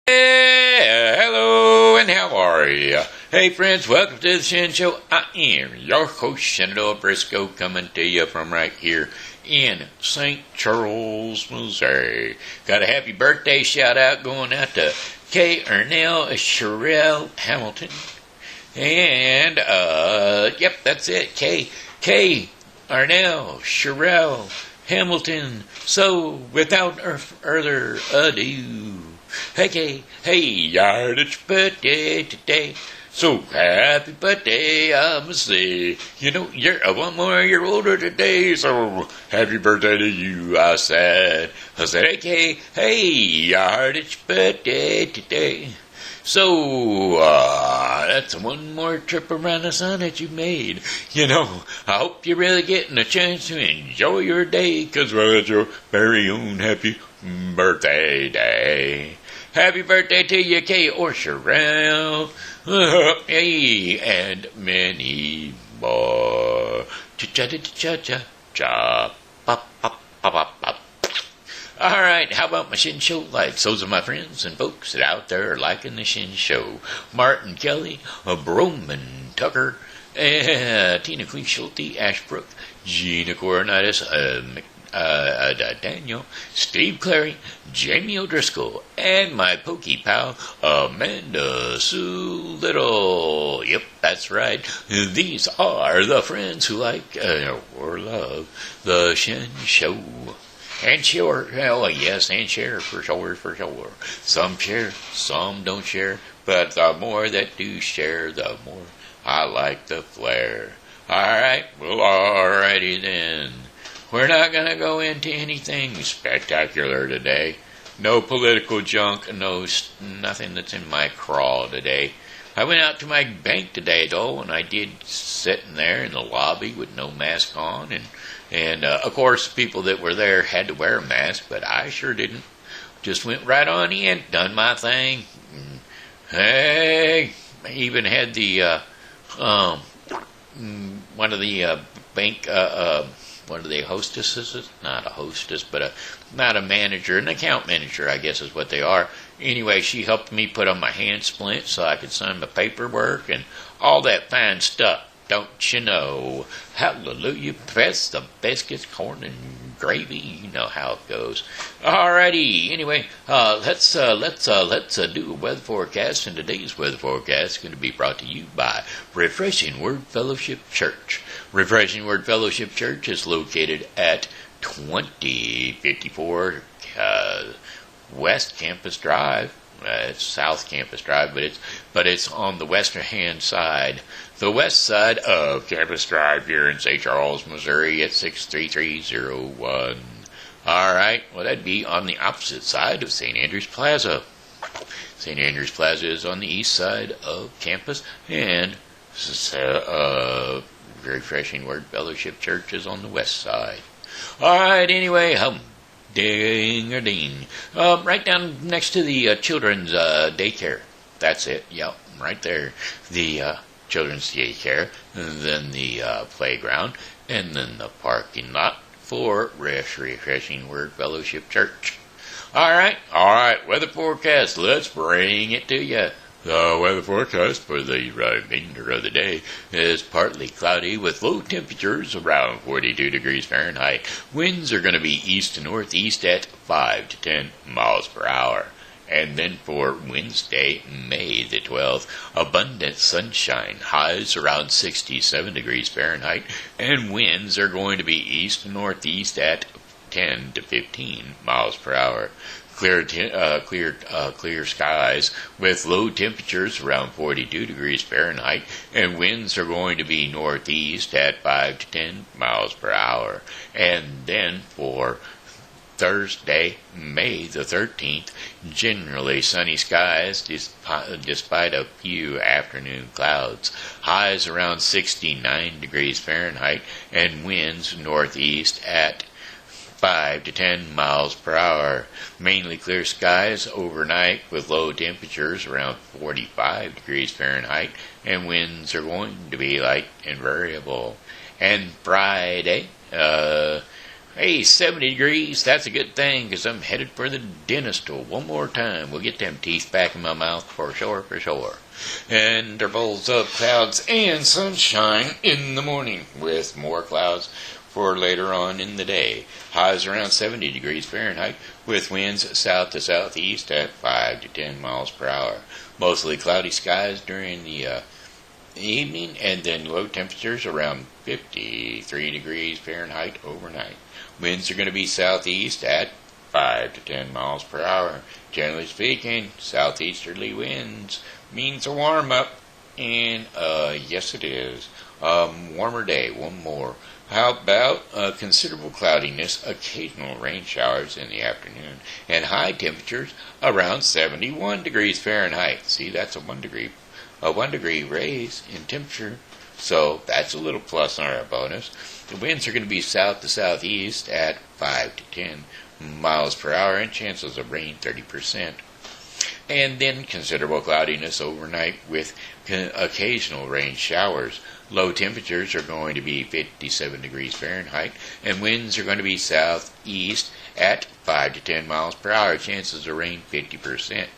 Hey, hello, and how are you? Hey, friends, welcome to the Shen Show. I am your host, Shenandoah Briscoe, coming to you from right here in St. Charles, Missouri. Got a happy birthday shout out going out to Kae Arnall-Sherrell Hamilton. And, yep, that's it. Kae Arnall-Sherrell Hamilton. So, without further ado, hey, yard, it's your birthday today. So happy birthday, I'ma say. You know, you're one more year older today, so happy birthday to you, I said, hey, yard, it's your birthday today. So, that's one more trip around the sun that you made. You know, I hope you're really getting a chance to enjoy your day, because, well, it's your very own happy birthday day. Happy birthday to you, Kae Arnall-Sherrell. Hey, and many more. Cha-cha-cha-cha-cha. Pop, pop, pop, pop, pop. All right, how about my Shen Show likes? Those are my friends and folks that out there are liking the Shen Show. Martin Kelly, Broman Tucker, Tina Kleeschulte Ashbrook, Gina Cornites Daniel, Steve Clary, Jamie O'Driscoll, and my pokey pal, Amanda Sue Little. Yep, that's right. These are the friends who like or love the Shen Show. And share, oh yes, and share, for sure. Some share, some don't share, but the more that do share, the more I like the flair. Alright, well, alrighty then. We're not going to go into anything spectacular today. No political junk, nothing that's in my craw today. I went out to my bank today, though, and I did sit in there in the lobby with no mask on, and of course, people that were there had to wear a mask, but I sure didn't. Just went right on in, done my thing. Hey, I even had the one of the bank one of the hostesses, not a hostess, but not a manager, an account manager, I guess is what they are. Anyway, she helped me put on my hand splint so I could sign my paperwork and all that fine stuff. Don't you know? Hallelujah, press the biscuits, corn, and gravy. You know how it goes. Alrighty. Anyway, let's do a weather forecast, and today's weather forecast is going to be brought to you by Refreshing Word Fellowship Church. Refreshing Word Fellowship Church is located at 2054 West Campus Drive. It's South Campus Drive, but it's on the western hand side. The west side of Campus Drive here in St. Charles, Missouri at 63301. Alright, well that'd be on the opposite side of St. Andrews Plaza. St. Andrews Plaza is on the east side of campus, and Refreshing Word Fellowship Church is on the west side. Alright, anyway, ding or ding. Right down next to the children's daycare. That's it, yep, right there. The children's daycare, and then the playground, and then the parking lot for Refreshing Word Fellowship Church. Alright, weather forecast, let's bring it to you. The weather forecast for the remainder of the day is partly cloudy with low temperatures around 42 degrees Fahrenheit. Winds are going to be east to northeast at 5 to 10 miles per hour. And then for Wednesday, May the 12th, abundant sunshine, highs around 67 degrees Fahrenheit, and winds are going to be east to northeast at 10 to 15 miles per hour. Clear skies with low temperatures around 42 degrees Fahrenheit, and winds are going to be northeast at 5 to 10 miles per hour. And then for Thursday, May the 13th, generally sunny skies despite a few afternoon clouds. Highs around 69 degrees Fahrenheit, and winds northeast at 5 to 10 miles per hour. Mainly clear skies overnight with low temperatures around 45 degrees Fahrenheit, and winds are going to be light and variable. And Friday, Hey, 70 degrees, that's a good thing, 'cause I'm headed for the dentist one more time. We'll get them teeth back in my mouth for sure, for sure. Intervals of clouds and sunshine in the morning, with more clouds for later on in the day. Highs around 70 degrees Fahrenheit, with winds south to southeast at 5 to 10 miles per hour. Mostly cloudy skies during the evening, and then low temperatures around 53 degrees Fahrenheit overnight. Winds are going to be southeast at 5 to 10 miles per hour. Generally speaking, southeasterly winds means a warm up, and yes it is. Warmer day, one more. How about considerable cloudiness, occasional rain showers in the afternoon, and high temperatures around 71 degrees Fahrenheit. See, that's a 1 degree raise in temperature, so that's a little plus or a bonus. The winds are going to be south to southeast at 5 to 10 miles per hour, and chances of rain 30%. And then considerable cloudiness overnight with occasional rain showers. Low temperatures are going to be 57 degrees Fahrenheit, and winds are going to be southeast at 5 to 10 miles per hour. Chances of rain 50%.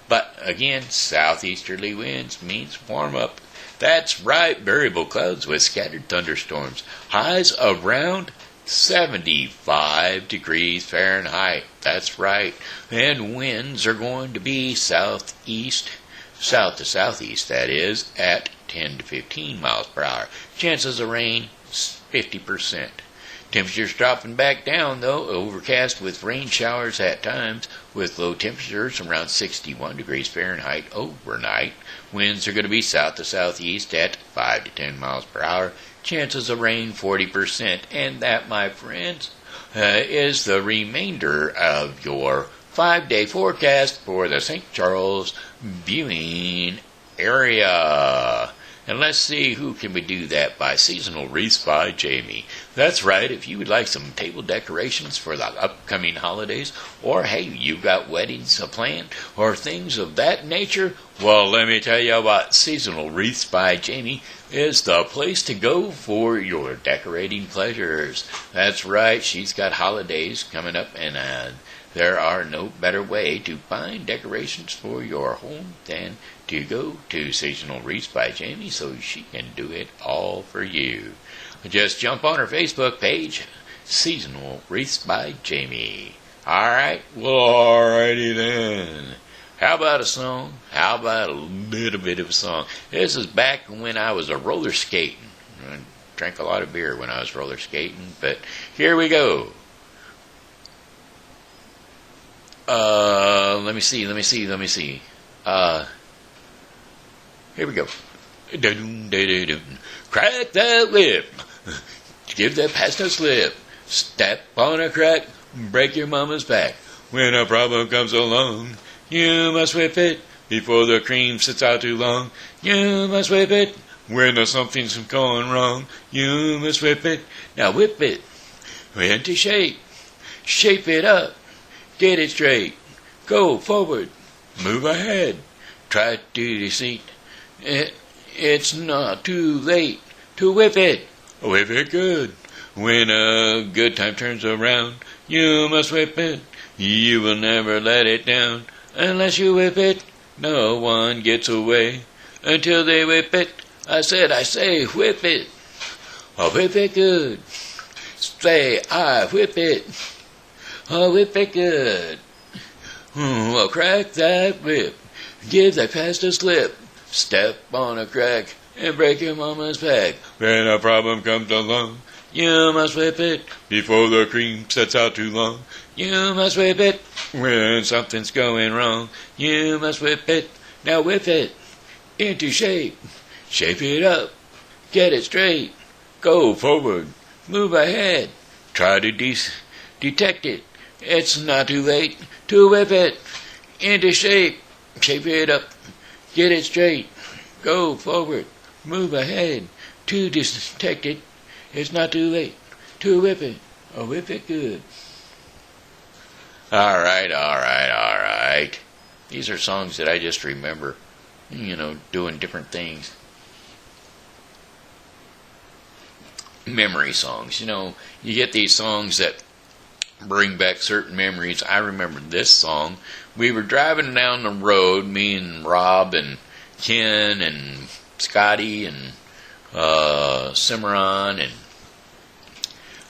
But again, southeasterly winds means warm up. That's right, variable clouds with scattered thunderstorms. Highs around 75 degrees Fahrenheit. That's right. And winds are going to be southeast, south to southeast, that is, at 10 to 15 miles per hour. Chances of rain, 50%. Temperatures dropping back down, though, overcast with rain showers at times, with low temperatures around 61 degrees Fahrenheit overnight. Winds are going to be south to southeast at 5 to 10 miles per hour. Chances of rain, 40%. And that, my friends, is the remainder of your 5-day forecast for the St. Charles viewing area. And let's see, who can we do that by? Seasonal Wreaths by Jamie. That's right, if you would like some table decorations for the upcoming holidays, or hey, you've got weddings planned, or things of that nature, well, let me tell you what, Seasonal Wreaths by Jamie is the place to go for your decorating pleasures. That's right, she's got holidays coming up, and there are no better way to find decorations for your home than to go to Seasonal Wreaths by Jamie, so she can do it all for you. Just jump on her Facebook page, Seasonal Wreaths by Jamie. Alright, well, alrighty then. How about a song? How about a little bit of a song? This is back when I was a roller skating. I drank a lot of beer when I was roller skating, but here we go. Let me see. Here we go. Crack that whip. Give that past no slip. Step on a crack. Break your mama's back. When a problem comes along, you must whip it before the cream sits out too long. You must whip it when something's going wrong. You must whip it. Now whip it into shape. Shape it up. Get it straight. Go forward. Move ahead. Try to deceit. It's not too late to whip it. Whip it good. When a good time turns around, you must whip it. You will never let it down. Unless you whip it, no one gets away until they whip it. I say, whip it. Oh, whip it good. Say, I whip it. Oh, whip it good. Well, crack that whip. Give that past a slip. Step on a crack and break your mama's back. When a problem comes along, you must whip it before the cream sets out too long. You must whip it when something's going wrong. You must whip it. Now whip it into shape. Shape it up. Get it straight. Go forward. Move ahead. Try to detect it. It's not too late to whip it into shape. Shape it up. Get it straight. Go forward. Move ahead. To detect it. It's not too late to whip it. Oh, whip it good. All right. These are songs that I just remember, doing different things. Memory songs. You get these songs that bring back certain memories. I remember this song. We were driving down the road, me and Rob and Ken and Scotty and Cimarron, and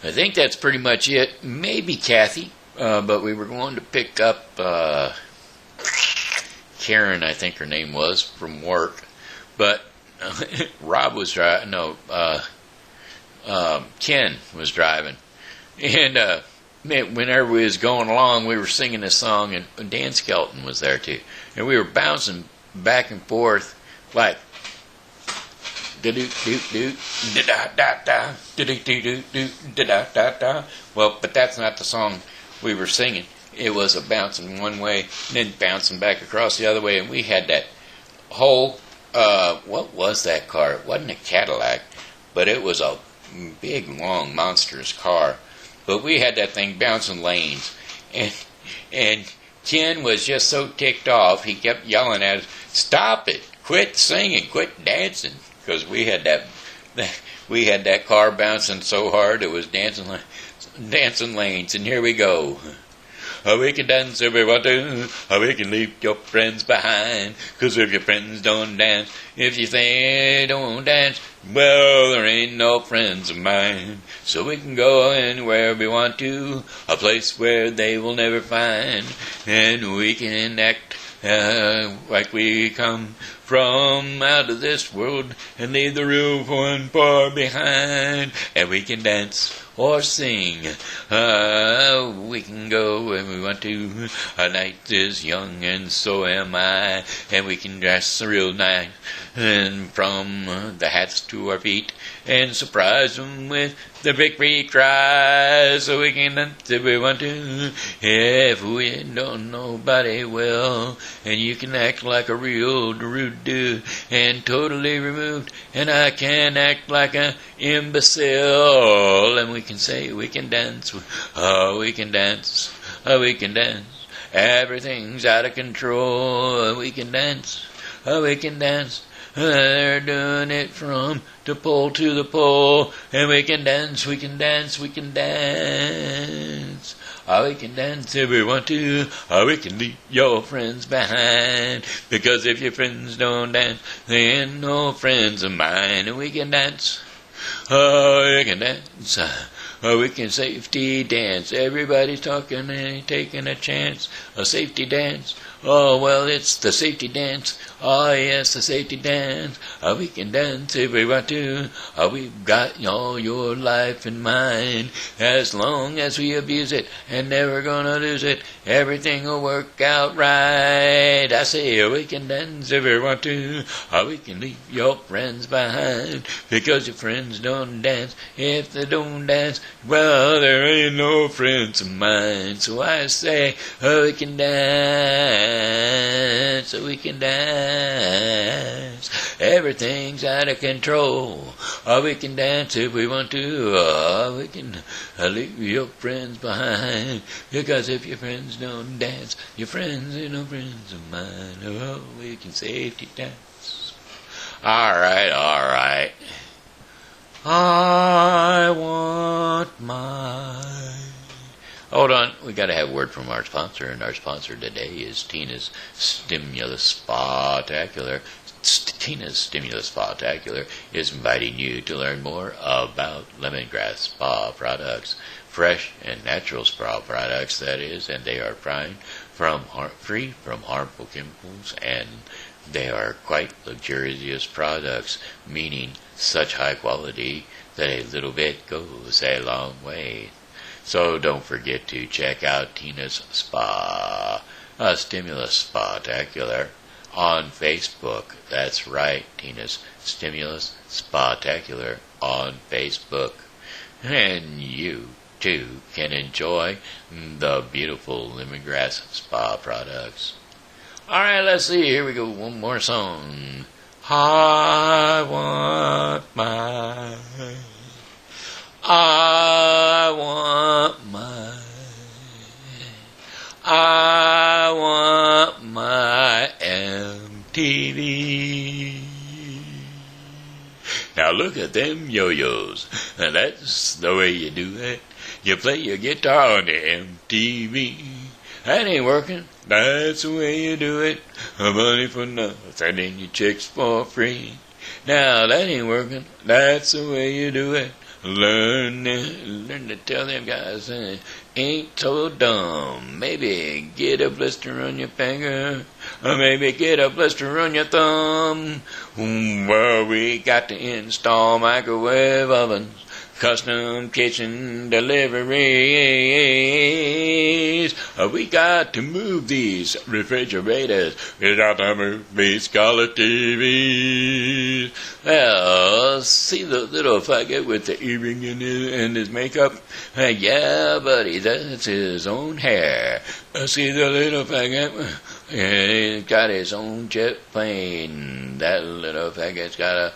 I think that's pretty much it. Maybe Kathy, but we were going to pick up Karen, I think her name was, from work. But Rob was driving. No, Ken was driving, and whenever we was going along, we were singing this song, and Dan Skelton was there too, and we were bouncing back and forth like da do do do da da da da do do do da da da. Well, but that's not the song we were singing. It was a bouncing one way and then bouncing back across the other way, and we had that whole what was that car? It wasn't a Cadillac, but it was a big, long, monstrous car. But we had that thing bouncing lanes, and Ken was just so ticked off, he kept yelling at us, "Stop it! Quit singing! Quit dancing!" Because we had that car bouncing so hard it was dancing lanes. And here we go. We can dance if we want to. We can leave your friends behind. 'Cause if your friends don't dance, if you think they don't dance, well, there ain't no friends of mine. So we can go anywhere we want to, a place where they will never find. And we can act like we come from out of this world and leave the real one far behind. And we can dance or sing. We can go where we want to. Our night is young and so am I. And we can dress real nice, and from the hats to our feet, and surprise them with the victory cry. So we can dance if we want to. If we don't, nobody will. And you can act like a real rude and totally removed, and I can act like an imbecile. And we can say we can dance, we can dance, we can dance. Everything's out of control. We can dance, we can dance. They're doing it from the pole to the pole, and we can dance, we can dance, we can dance. We can dance if we want to. We can leave your friends behind. Because if your friends don't dance, they ain't no friends of mine. And we can dance. We can dance. We can safety dance. Everybody's talking and taking a chance. A safety dance. Oh, well, it's the safety dance. Oh, yes, the safety dance. We can dance if we want to. We've got all your life in mind. As long as we abuse it and never gonna lose it, everything will work out right. I say we can dance if we want to. We can leave your friends behind. Because your friends don't dance. If they don't dance, well, there ain't no friends of mine. So I say we can dance. We can dance. Everything's out of control. We can dance if we want to. We can leave your friends behind. Because if your friends don't dance, your friends ain't no friends of mine. Oh, we can safety dance. All right. I want my... Hold on, we got to have a word from our sponsor, and our sponsor today is Tina's Stimulus Spectacular. Tina's Stimulus Spectacular is inviting you to learn more about lemongrass spa products, fresh and natural spa products, that is, and they are free from harmful chemicals, and they are quite luxurious products, meaning such high quality that a little bit goes a long way. So don't forget to check out Tina's Stimulus Spectacular on Facebook. That's right, Tina's Stimulus Spectacular on Facebook. And you, too, can enjoy the beautiful lemongrass spa products. All right, let's see. Here we go. One more song. I want my MTV. Now look at them yo-yos. Now that's the way you do it. You play your guitar on the MTV. That ain't working. That's the way you do it. Money for nothing and your chicks for free. Now that ain't working. That's the way you do it. Learn to tell them guys ain't so dumb. Maybe get a blister on your finger, or maybe get a blister on your thumb. Well, we got to install microwave ovens, custom kitchen deliveries. We got to move these refrigerators. We got to move these color TVs. Well, see the little faggot with the earring in his makeup? Yeah, buddy, that's his own hair. See the little faggot? He's got his own jet plane. That little faggot's gotta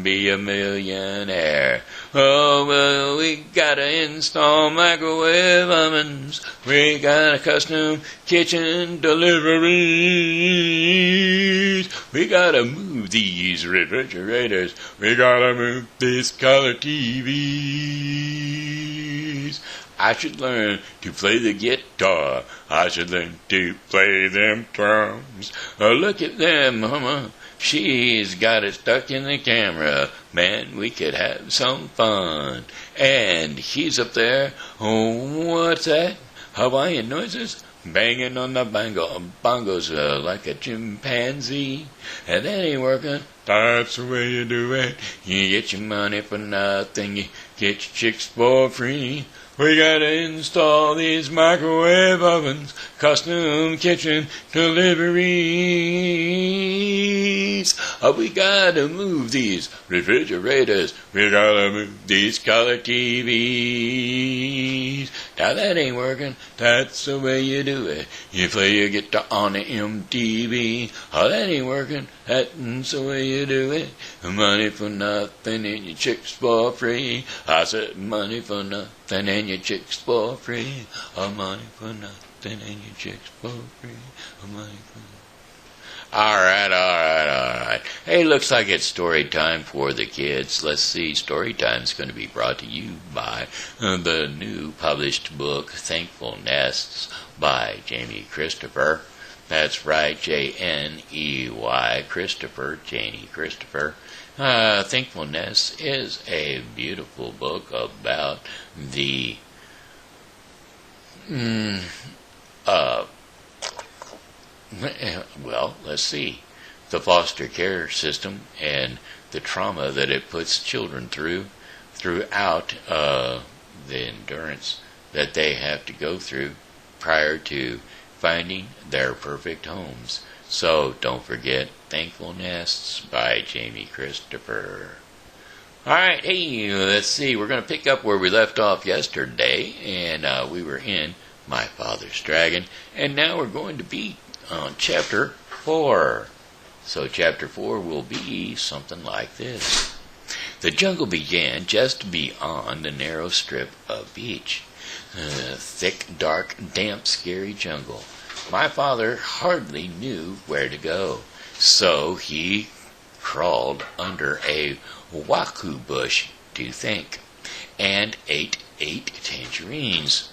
be a millionaire. Oh, well, we gotta install microwave ovens. We got a custom kitchen deliveries. We gotta move these refrigerators. We gotta move these color TVs. I should learn to play the guitar. I should learn to play them drums. Oh, look at them, mama. She's got it stuck in the camera. Man, we could have some fun. And he's up there. Oh, what's that? Hawaiian noises? Banging on the bongos like a chimpanzee. And that ain't working. That's the way you do it. You get your money for nothing. You get your chicks for free. We gotta install these microwave ovens, custom kitchen deliveries. We gotta move these refrigerators. We gotta move these color TVs. Now that ain't working. That's the way you do it. You play your guitar on the MTV. Oh, that ain't working. That's the way you do it. Money for nothing and your chicks for free. I said money for nothing and your chicks for free. Money for nothing and your chicks for free. Money for nothing. All right. Hey, looks like it's story time for the kids. Let's see. Story time is going to be brought to you by the new published book, Thankful Nests, by Jamie Christopher. That's right, J-N-E-Y, Christopher, Janie Christopher. Thankful Nests is a beautiful book about the let's see, the foster care system and the trauma that it puts children throughout the endurance that they have to go through prior to finding their perfect homes. So don't forget Thankful Nests by Jamie Christopher. Alright, hey, let's see, we're going to pick up where we left off yesterday, and we were in My Father's Dragon, and now we're going to be on Chapter 4. So Chapter 4 will be something like this. The jungle began just beyond the narrow strip of beach. Thick, dark, damp, scary jungle. My father hardly knew where to go, so he crawled under a waku bush to think, and ate 8 tangerines.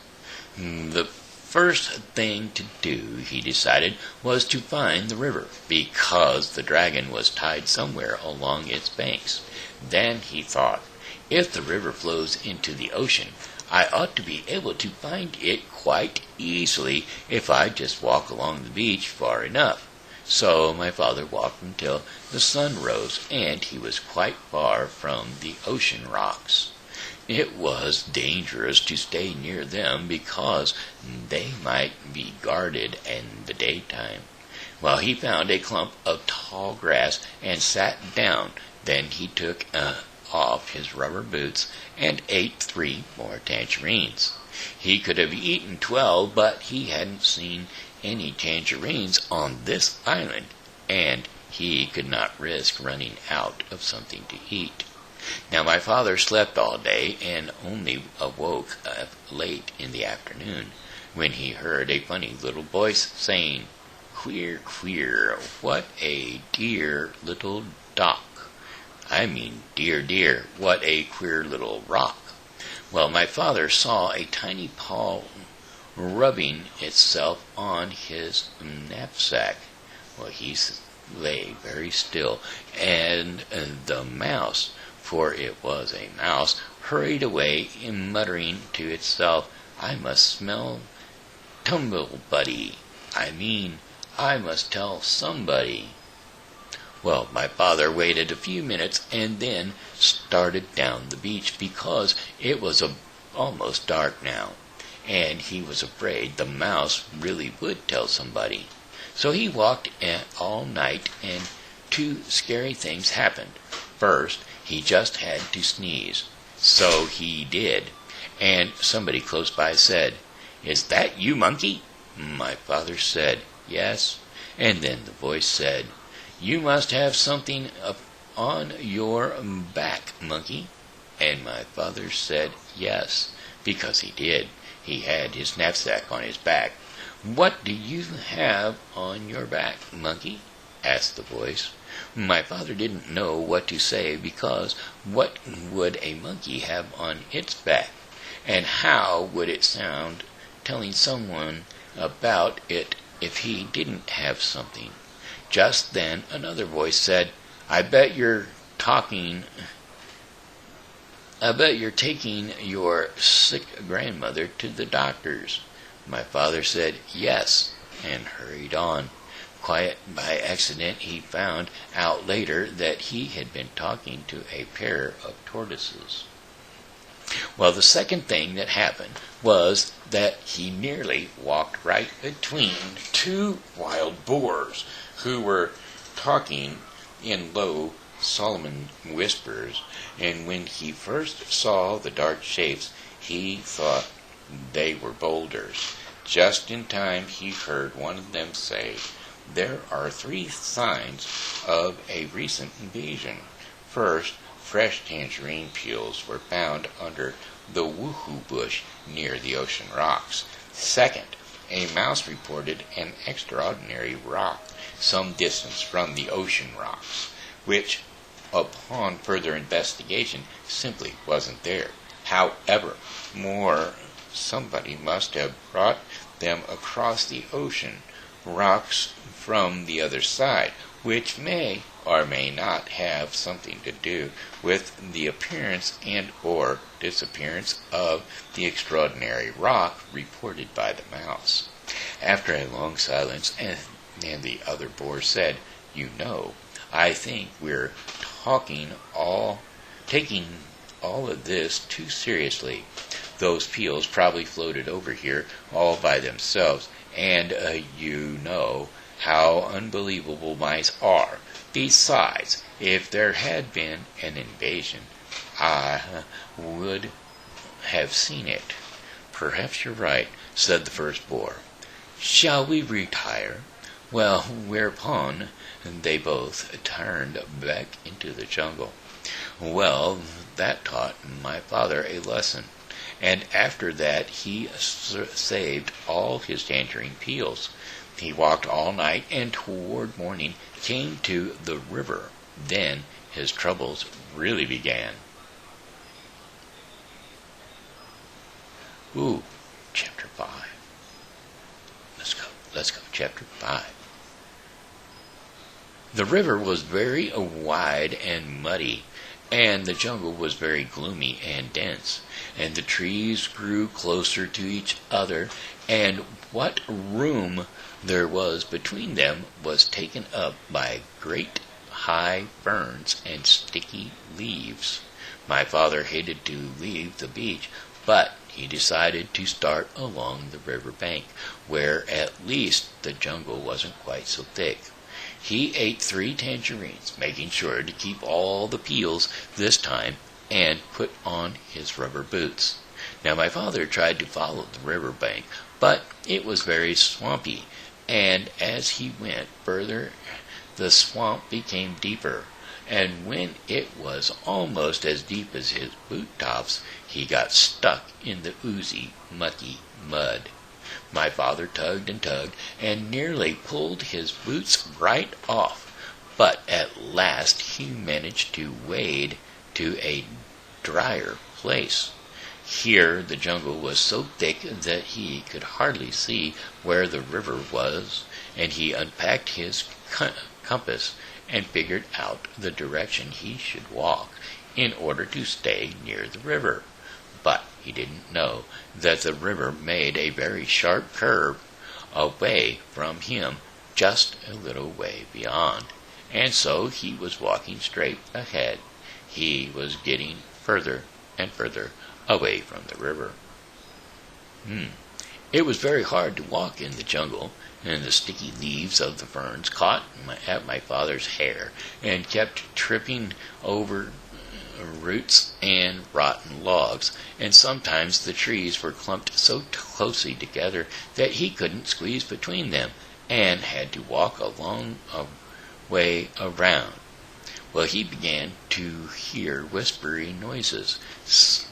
The first thing to do, he decided, was to find the river, because the dragon was tied somewhere along its banks. Then he thought, if the river flows into the ocean, I ought to be able to find it quite easily if I just walk along the beach far enough. So my father walked until the sun rose, and he was quite far from the ocean rocks. It was dangerous to stay near them because they might be guarded in the daytime. Well, he found a clump of tall grass and sat down. Then he took off his rubber boots and ate 3 more tangerines. He could have eaten 12, but he hadn't seen any tangerines on this island, and he could not risk running out of something to eat. Now my father slept all day and only awoke late in the afternoon when he heard a funny little voice saying, "Queer, queer, what a dear little duck." I mean, dear, dear, what a queer little rock. Well, my father saw a tiny paw rubbing itself on his knapsack. Well, he lay very still, and the mouse, for it was a mouse, hurried away, muttering to itself, I must smell Tumblebuddy. I must tell somebody. Well, my father waited a few minutes and then started down the beach because it was almost dark now, and he was afraid the mouse really would tell somebody. So he walked all night, and two scary things happened. First, he just had to sneeze. So he did, and somebody close by said, Is that you, monkey? My father said, Yes, and then the voice said, You must have something up on your back, monkey. And my father said, Yes, because he did. He had his knapsack on his back. What do you have on your back, monkey? Asked the voice. My father didn't know what to say because what would a monkey have on its back? And how would it sound telling someone about it if he didn't have something? Just then another voice said, I bet you're taking your sick grandmother to the doctor's. My father said, Yes, and hurried on. Quite by accident, he found out later that he had been talking to a pair of tortoises. Well, the second thing that happened was that he nearly walked right between two wild boars who were talking in low Solomon whispers, and when he first saw the dark shapes, he thought they were boulders. Just in time he heard one of them say, There are 3 signs of a recent invasion. First, fresh tangerine peels were found under the woohoo bush near the ocean rocks. Second, a mouse reported an extraordinary rock some distance from the ocean rocks, which, upon further investigation, simply wasn't there. However, somebody must have brought them across the ocean rocks from the other side, which may or may not have something to do with the appearance and or disappearance of the extraordinary rock reported by the mouse. After a long silence, and the other boar said, You know, I think we're taking all of this too seriously. Those peels probably floated over here all by themselves, and you know how unbelievable mice are. Besides, if there had been an invasion, I would have seen it. Perhaps you're right, said the first boar. Shall we retire? Well, whereupon they both turned back into the jungle. Well, that taught my father a lesson, and after that he saved all his tangerine peels. He walked all night, and toward morning came to the river. Then his troubles really began. Chapter 5. Let's go, chapter 5. The river was very wide and muddy, and the jungle was very gloomy and dense, and the trees grew closer to each other, and what room there was between them was taken up by great high ferns and sticky leaves. My father hated to leave the beach, but he decided to start along the river bank, where at least the jungle wasn't quite so thick. He ate 3 tangerines, making sure to keep all the peels this time, and put on his rubber boots. Now my father tried to follow the river bank, but it was very swampy, and as he went further, the swamp became deeper, and when it was almost as deep as his boot tops, he got stuck in the oozy, mucky mud. My father tugged and tugged, and nearly pulled his boots right off, But at last he managed to wade to a drier place. Here the jungle was so thick that he could hardly see where the river was, and he unpacked his compass and figured out the direction he should walk in order to stay near the river. But he didn't know that the river made a very sharp curve away from him just a little way beyond, and so he was walking straight ahead. He was getting further and further away from the river. It was very hard to walk in the jungle, and the sticky leaves of the ferns caught at my father's hair and kept tripping over roots and rotten logs, and sometimes the trees were clumped so closely together that he couldn't squeeze between them and had to walk a long way around. Well, he began to hear whispery noises,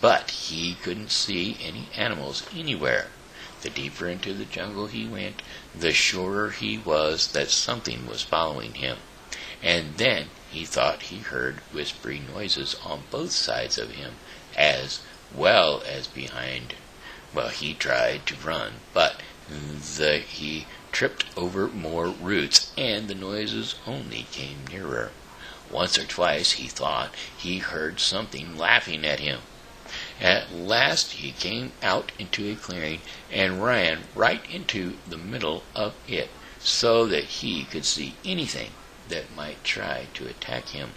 but he couldn't see any animals anywhere. The deeper into the jungle he went, the surer he was that something was following him. And then he thought he heard whispery noises on both sides of him, as well as behind. Well, he tried to run, but he tripped over more roots, and the noises only came nearer. Once or twice he thought he heard something laughing at him. At last he came out into a clearing and ran right into the middle of it, so that he could see anything that might try to attack him.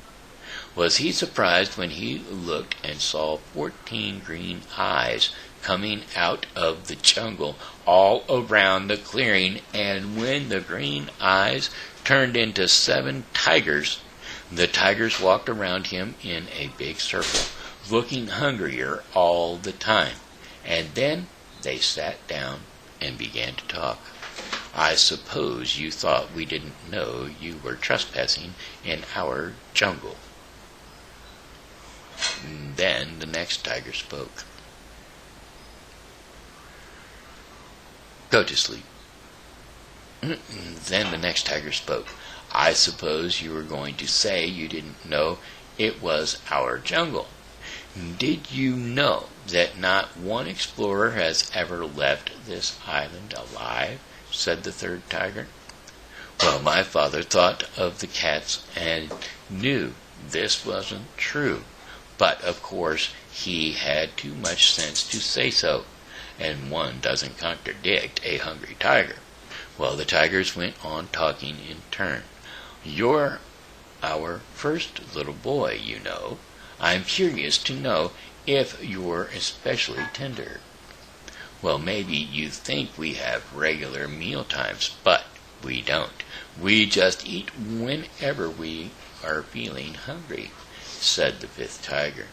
Was he surprised when he looked and saw 14 green eyes coming out of the jungle all around the clearing, and when the green eyes turned into 7 tigers, the tigers walked around him in a big circle, looking hungrier all the time, and then they sat down and began to talk. I suppose you thought we didn't know you were trespassing in our jungle. Then the next tiger spoke. Go to sleep. Then the next tiger spoke. I suppose you were going to say you didn't know it was our jungle. Did you know that not one explorer has ever left this island alive? Said the third tiger. Well, my father thought of the cats and knew this wasn't true, but of course he had too much sense to say so, and one doesn't contradict a hungry tiger. Well, the tigers went on talking in turn. You're our first little boy, you know. I'm curious to know if you're especially tender. Well, maybe you think we have regular meal times, but we don't. We just eat whenever we are feeling hungry, said the fifth tiger.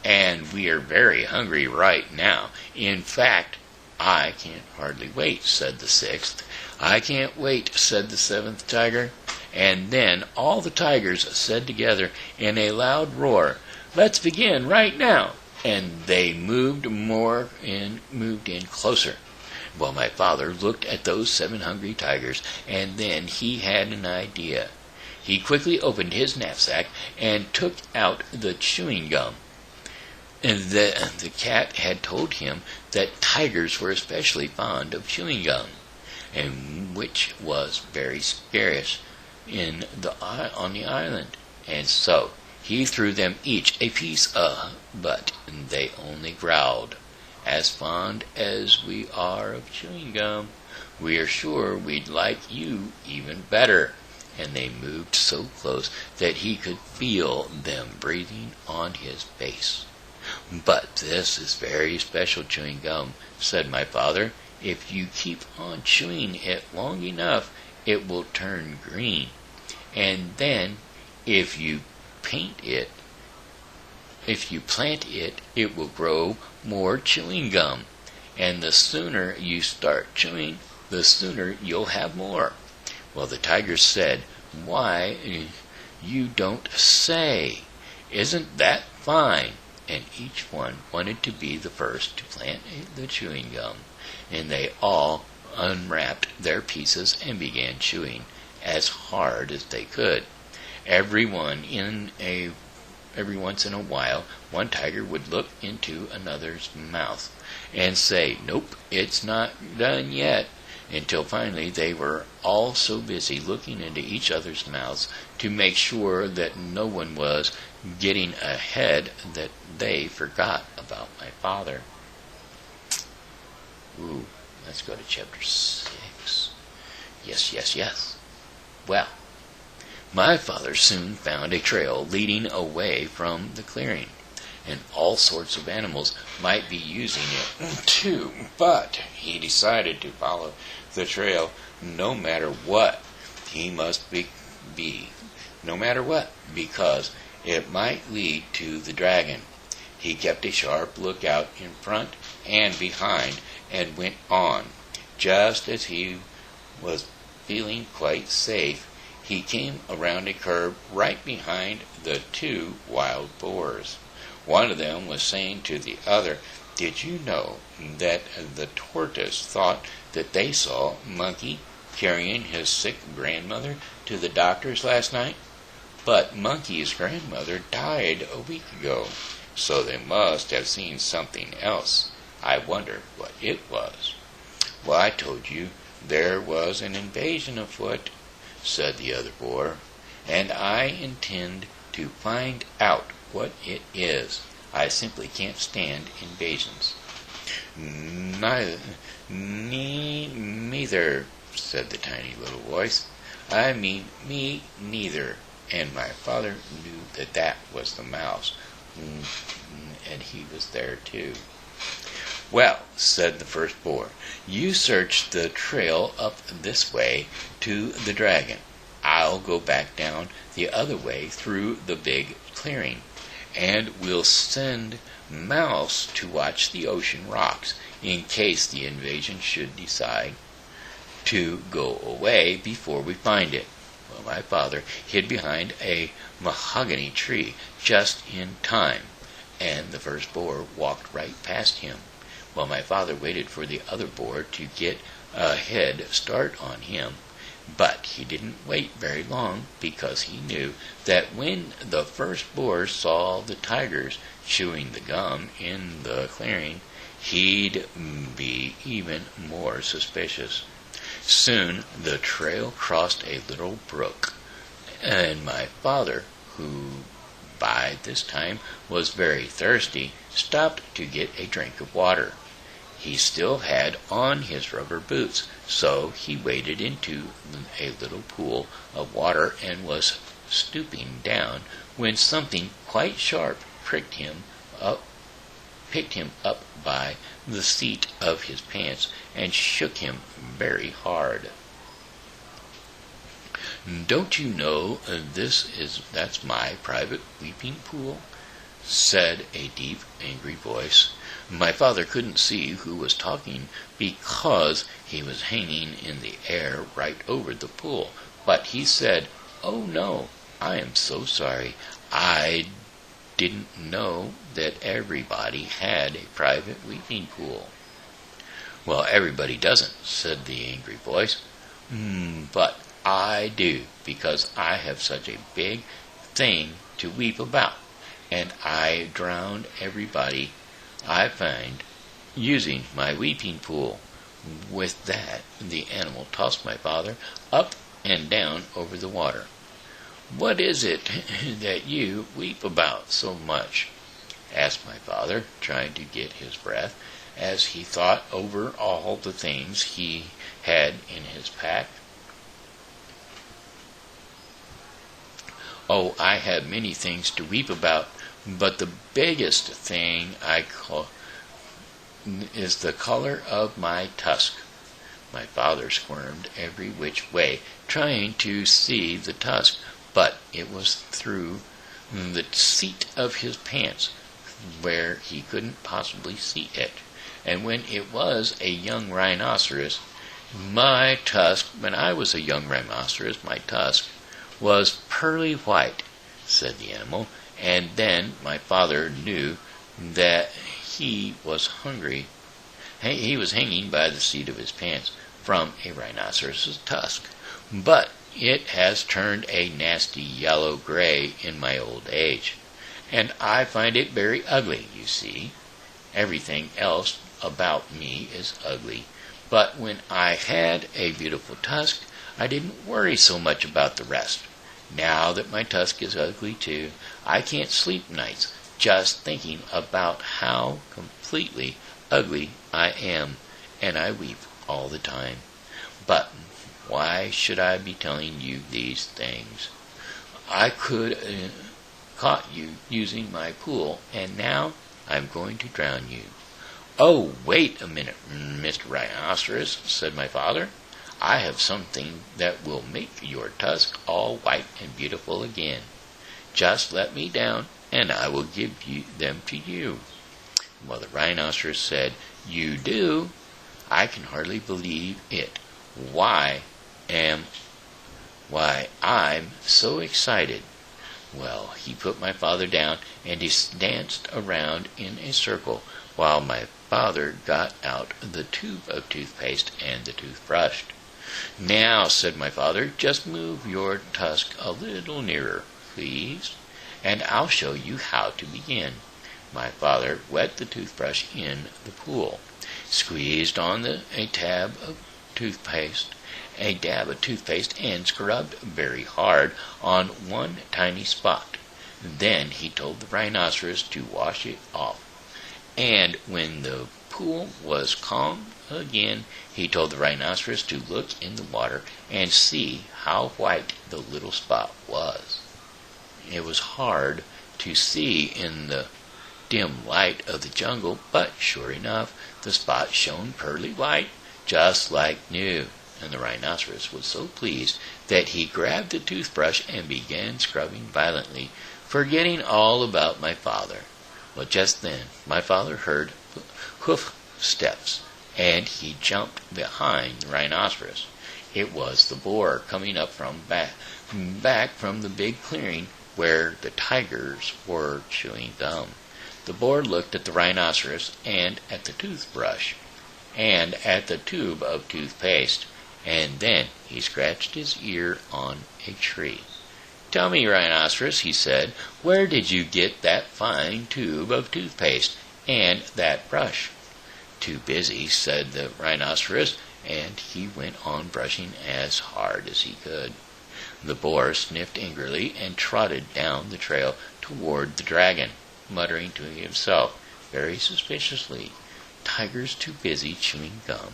And we are very hungry right now. In fact, I can't hardly wait, said the sixth. I can't wait, said the seventh tiger. And then all the tigers said together in a loud roar, let's begin right now. And they moved in closer. Well, my father looked at those 7 hungry tigers, and then he had an idea. He quickly opened his knapsack and took out the chewing gum. And the cat had told him that tigers were especially fond of chewing gum, and which was very scarce on the island. And so he threw them each a piece, but they only growled. As fond as we are of chewing gum, we are sure we'd like you even better. And they moved so close that he could feel them breathing on his face. But this is very special chewing gum, said my father. If you keep on chewing it long enough, it will turn green. And then, if you plant it, it will grow more chewing gum. And the sooner you start chewing, the sooner you'll have more. Well, the tigers said, why, you don't say. Isn't that fine? And each one wanted to be the first to plant the chewing gum. And they all unwrapped their pieces and began chewing as hard as they could. Every once in a while, one tiger would look into another's mouth and say, "Nope, it's not done yet," until finally they were all so busy looking into each other's mouths to make sure that no one was getting ahead that they forgot about my father. Ooh, let's go to chapter 6. Yes. Well, my father soon found a trail leading away from the clearing, and all sorts of animals might be using it too, but he decided to follow the trail no matter what. He must be no matter what, because it might lead to the dragon. He kept a sharp lookout in front and behind and went on. Just as he was feeling quite safe, he came around a curve right behind the two wild boars. One of them was saying to the other, "Did you know that the tortoise thought that they saw Monkey carrying his sick grandmother to the doctor's last night? But Monkey's grandmother died a week ago, so they must have seen something else. I wonder what it was." "Well, I told you there was an invasion afoot," said the other boar, "and I intend to find out what it is. I simply can't stand invasions." Neither, said the tiny little voice. "I mean, me neither." And my father knew that was the mouse, and he was there too. "Well," said the first boar, "you search the trail up this way to the dragon. I'll go back down the other way through the big clearing, and we'll send Mouse to watch the ocean rocks in case the invasion should decide to go away before we find it." Well, my father hid behind a mahogany tree just in time, and the first boar walked right past him. Well, my father waited for the other boar to get a head start on him, but he didn't wait very long, because he knew that when the first boar saw the tigers chewing the gum in the clearing, he'd be even more suspicious. Soon the trail crossed a little brook, and my father, who by this time was very thirsty, stopped to get a drink of water. He still had on his rubber boots, so he waded into a little pool of water and was stooping down when something quite sharp picked him up by the seat of his pants and shook him very hard. "Don't you know that's my private weeping pool?" said a deep, angry voice. My father couldn't see who was talking because he was hanging in the air right over the pool, but he said, "Oh no, I am so sorry. I didn't know that everybody had a private weeping pool." "Well, everybody doesn't," said the angry voice. "But I do, because I have such a big thing to weep about, and I drowned everybody I find using my weeping pool." With that, the animal tossed my father up and down over the water. "What is it that you weep about so much?" asked my father, trying to get his breath, as he thought over all the things he had in his pack. "Oh, I have many things to weep about, but the biggest thing is the color of my tusk." My father squirmed every which way, trying to see the tusk, but it was through the seat of his pants, where he couldn't possibly see it. And when it was a young rhinoceros, when I was a young rhinoceros, my tusk was pearly white, said the animal, and then my father knew that he was hungry. He was hanging by the seat of his pants from a rhinoceros's tusk, but it has turned a nasty yellow-gray in my old age, and I find it very ugly, you see. Everything else about me is ugly, but when I had a beautiful tusk, I didn't worry so much about the rest. Now that my tusk is ugly too, I can't sleep nights just thinking about how completely ugly I am, and I weep all the time. But why should I be telling you these things? I could caught you using my pool, and now I'm going to drown you. Oh, wait a minute, Mr. Rhinoceros, said my father. I have something that will make your tusk all white and beautiful again. Just let me down, and I will give them to you. Well, the rhinoceros said, You do? I can hardly believe it. Why, I'm so excited. Well, he put my father down, and he danced around in a circle while my father got out the tube of toothpaste and the toothbrush. Now, said my father, just move your tusk a little nearer, please, and I'll show you how to begin. My father wet the toothbrush in the pool, squeezed on a dab of toothpaste, and scrubbed very hard on one tiny spot. Then he told the rhinoceros to wash it off. And when the pool was calm again, he told the rhinoceros to look in the water and see how white the little spot was. It was hard to see in the dim light of the jungle, but sure enough, the spot shone pearly white, just like new. And the rhinoceros was so pleased that he grabbed the toothbrush and began scrubbing violently, forgetting all about my father. Well, just then, my father heard hoof steps, and he jumped behind the rhinoceros. It was the boar coming up from back from the big clearing where the tigers were chewing gum. The boar looked at the rhinoceros and at the toothbrush and at the tube of toothpaste, and then he scratched his ear on a tree. Tell me, rhinoceros, he said, where did you get that fine tube of toothpaste and that brush? Too busy, said the rhinoceros, and he went on brushing as hard as he could. The boar sniffed angrily and trotted down the trail toward the dragon, muttering to himself very suspiciously, Tiger's too busy chewing gum.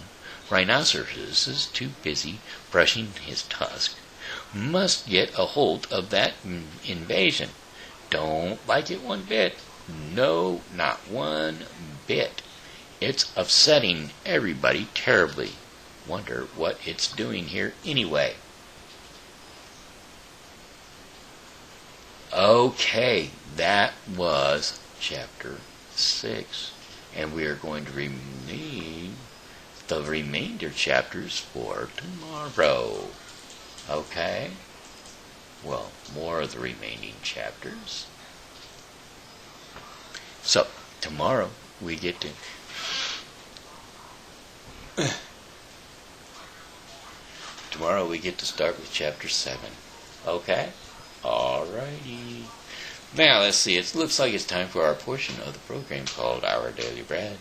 Rhinoceros is too busy brushing his tusk. Must get a hold of that invasion. Don't like it one bit. No, not one bit. It's upsetting everybody terribly. Wonder what it's doing here anyway. Okay, that was chapter 6. And we are going to read the remainder chapters for tomorrow. Okay? Well, more of the remaining chapters. So, tomorrow we get to start with chapter 7. Okay? Alrighty. Now, let's see. It looks like it's time for our portion of the program called Our Daily Bread.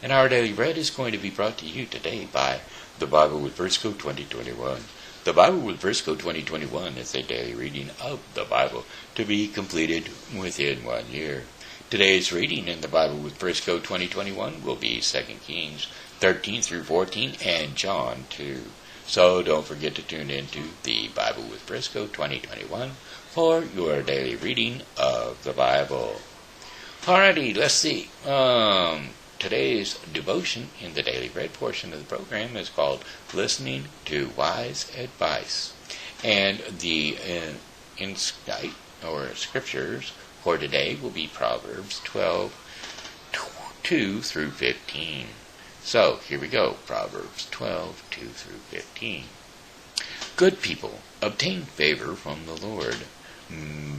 And Our Daily Bread is going to be brought to you today by The Bible with Verse Code 2021. The Bible with Verse Code 2021 is a daily reading of the Bible to be completed within 1 year. Today's reading in the Bible with Verse Code 2021 will be 2 Kings 13 through 14 and John 2. So don't forget to tune in to the Bible with Verse Code 2021 for your daily reading of the Bible. Alrighty, let's see. Today's devotion in the Daily Bread portion of the program is called Listening to Wise Advice. And the insight or scriptures for today will be Proverbs 12:2 through 15. So, here we go. Proverbs 12:2 through 15. Good people obtain favor from the Lord,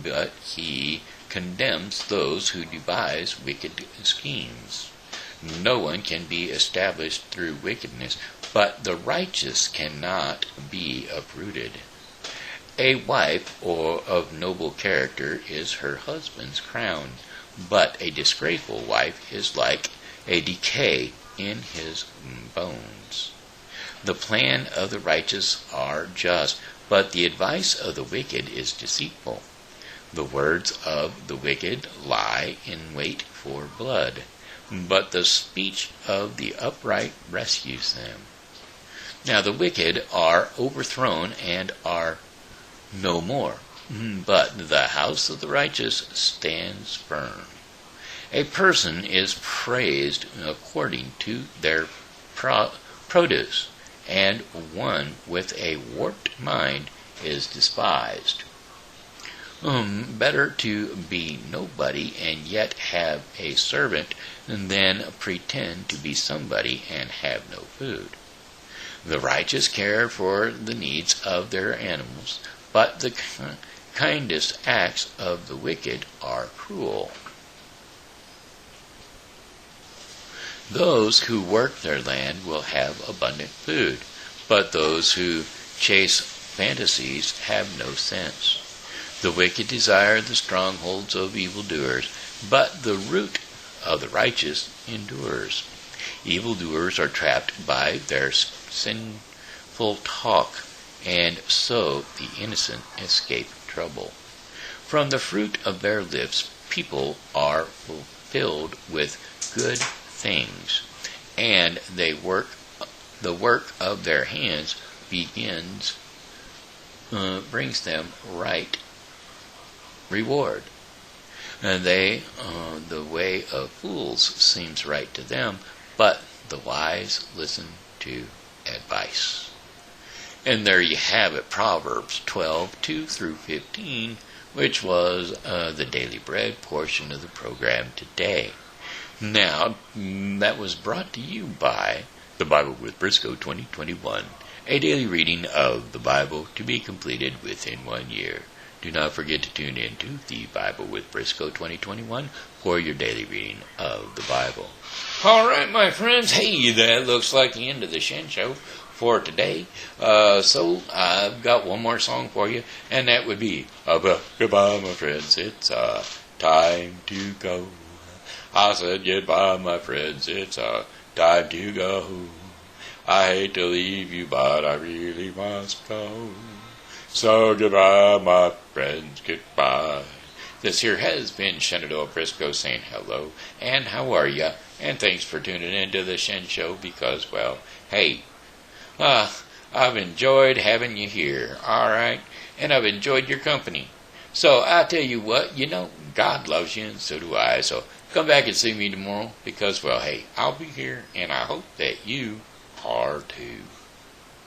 but he condemns those who devise wicked schemes. No one can be established through wickedness, but the righteous cannot be uprooted. A wife or of noble character is her husband's crown, but a disgraceful wife is like a decay in his bones. The plan of the righteous are just, but the advice of the wicked is deceitful. The words of the wicked lie in wait for blood, but the speech of the upright rescues them. Now the wicked are overthrown and are no more, but the house of the righteous stands firm. A person is praised according to their produce, and one with a warped mind is despised. Better to be nobody and yet have a servant than pretend to be somebody and have no food. The righteous care for the needs of their animals, but the kindest acts of the wicked are cruel. Those who work their land will have abundant food, but those who chase fantasies have no sense. The wicked desire the strongholds of evildoers, but the root of the righteous endures. Evildoers are trapped by their sinful talk, and so the innocent escape trouble. From the fruit of their lips people are filled with good things, and the work of their hands brings them right reward. And the way of fools seems right to them, but the wise listen to advice. And there you have it, Proverbs 12:2-15, which was the Daily Bread portion of the program today. Now, that was brought to you by the Bible with Briscoe 2021, a daily reading of the Bible to be completed within 1 year. Do not forget to tune in to the Bible with Briscoe 2021 for your daily reading of the Bible. All right, my friends. Hey, that looks like the end of the Shen Show for today. So I've got one more song for you, and that would be Goodbye, my friends. It's time to go. I said goodbye, my friends. It's time to go. I hate to leave you, but I really must go. So goodbye, my friends, goodbye. This here has been Shenandoah Briscoe saying hello, and how are ya? And thanks for tuning into the Shen Show, because, well, hey, I've enjoyed having you here, alright? And I've enjoyed your company. So I tell you what, God loves you, and so do I. So come back and see me tomorrow, because, well, hey, I'll be here, and I hope that you are too.